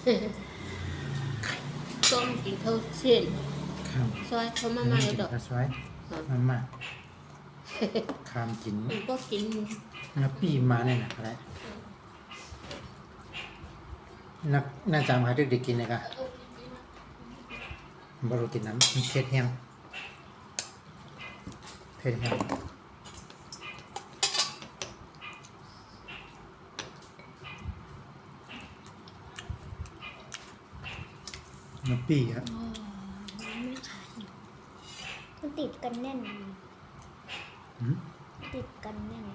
ต้มกินข้าวเส้นครับซอยเขามา กิ แล้ว น ดอก ข้าวซอยมาคามกิน มันก็กิน น้ำปีมาเนี่ยนะอะไรน่าจำใครดึกๆกินเลยกะบรุกินน้ำเผ็ดแห้งเผ็ดแห้งน้ำปีครับ ไม่ขาดมันติดกันแน่นดีติดกันแน่น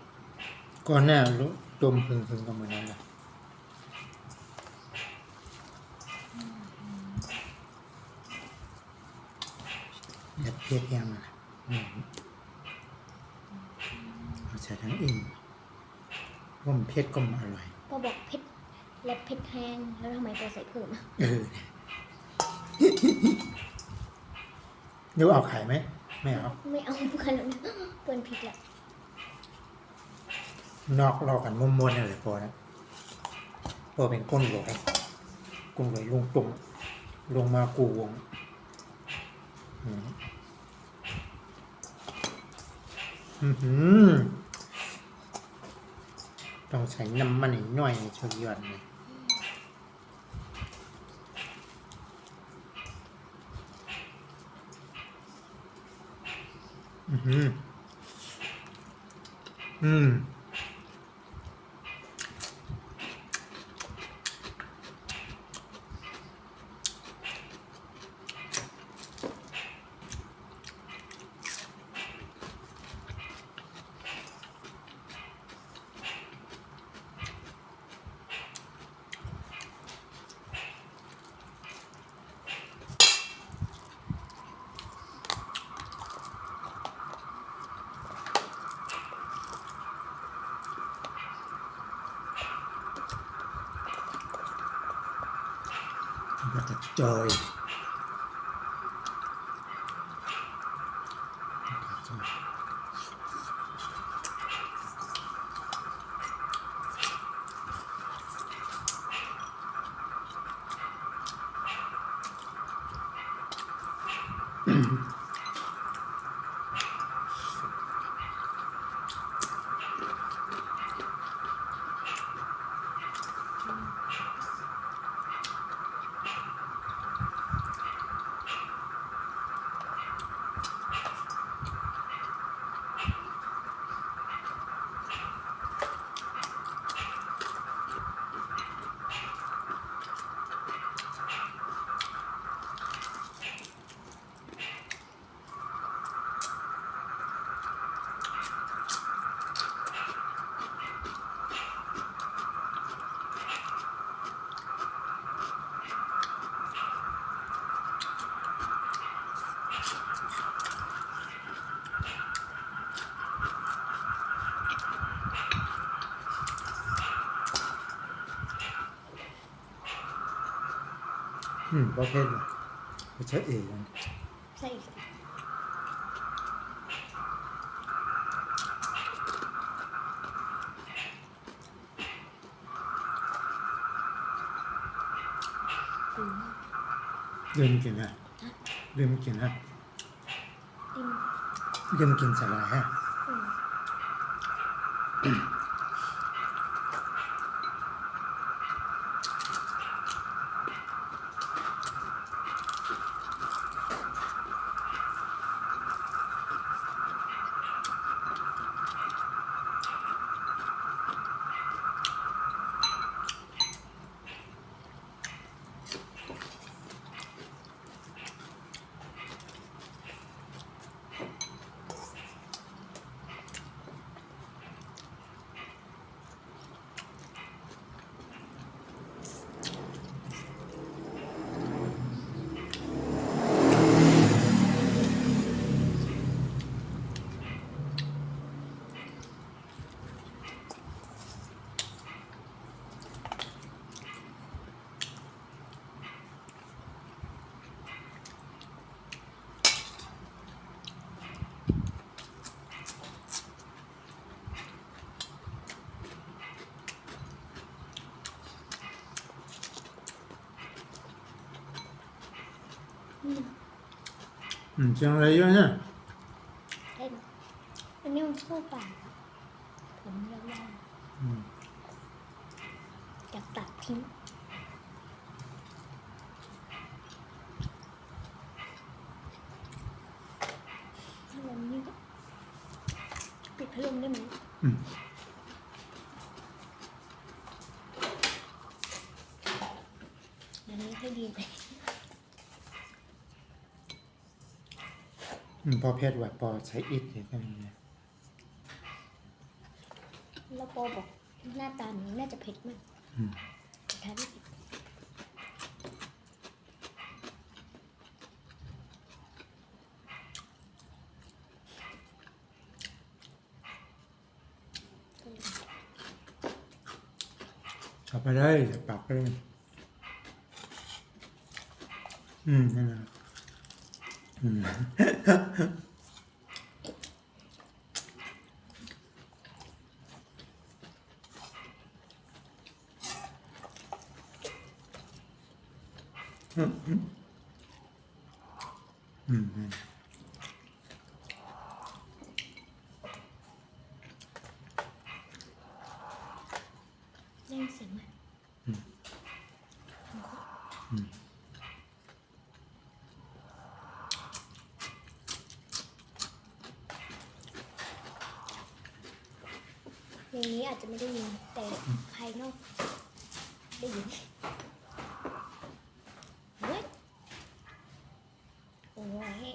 ก่อนหน้าดมพึงก็เหมือนนั้นแหละแบบเผ็ดแห้งนะเอาใส่ทั้งอิ่มว่ามันเผ็ดก็มันอร่อย พอบอกเผ็ดและเผ็ดแห้งแล้วทำไมตัวใส่เพิ่มอ่ะ ดูเอาไข่ไหมไม่เอา ไม่เอาเพื่อนแล้วนะเพื่อนผิดแหละ นอกรอกันม้วนๆนี่แหละพอนะพอเป็นก้นหลอยลงตุ่มลงมากูวงต้องใช้น้ำมันหน่อยช่วยย่อนเลยก็จะจอยประเภทเนี่ยก็ใช้เอง ใส่ลืมกินนะลืมกินนะ ติม ลืมกินสลายฮะ เชียงอะไรเยอะเนี่ย เล่นอันนี้มันเข้าปากผมยาว อืม ๆอยากตัดทิ้งถ้าวันนี้ปิดพัดลมได้ไหม อืม อันนี้ให้ดีไหม พอเพชรว่าพอใช้อิฐอย่างนี้ แล้วปอบอกหน้าตาหนูน่าจะเผ็ดมาก อืม ทานไม่เผ็ดก็เลย เอาไปได้ปากไปเลยนั่นแหละอืม อืม ได้ยินเสียงไหม เพลงนี้อาจจะไม่ได้ยินแต่ภายนอกได้ยินเฮ้ยโอ้ย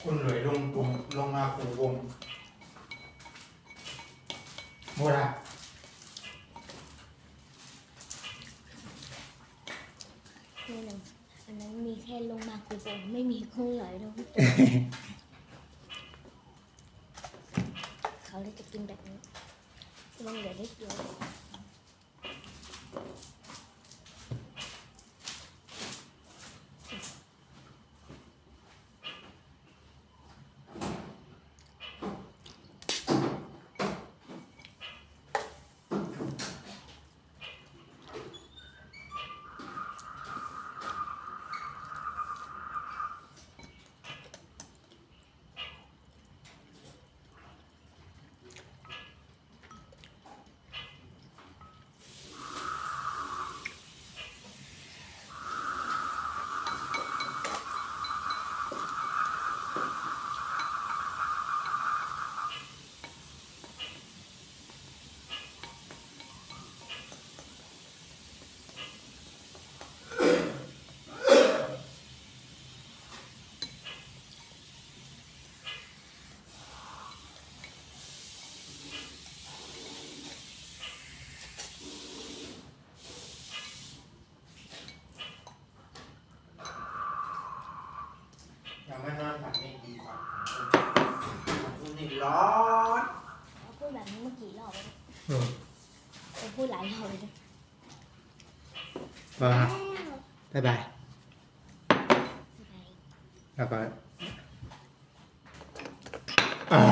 คุณหลวยลงมาปูวงโมดา ในหนังอันนั้นมีแค่ลงมากูบอกไม่มีเครื่องไหลแล้วเขาเลยจะกินแบบนี้ลองเหลือได้เดียว ยังไม่นอนฝันไม่ดีกว่าคุณนี่ร้อน เขาพูดแบบนี้เมื่อกี่รอบแล้วเนี่ย เออ เขาพูดหลายรอบเลยนะ พอครับบ๊ายบาย อะไร แล้วก็อ่า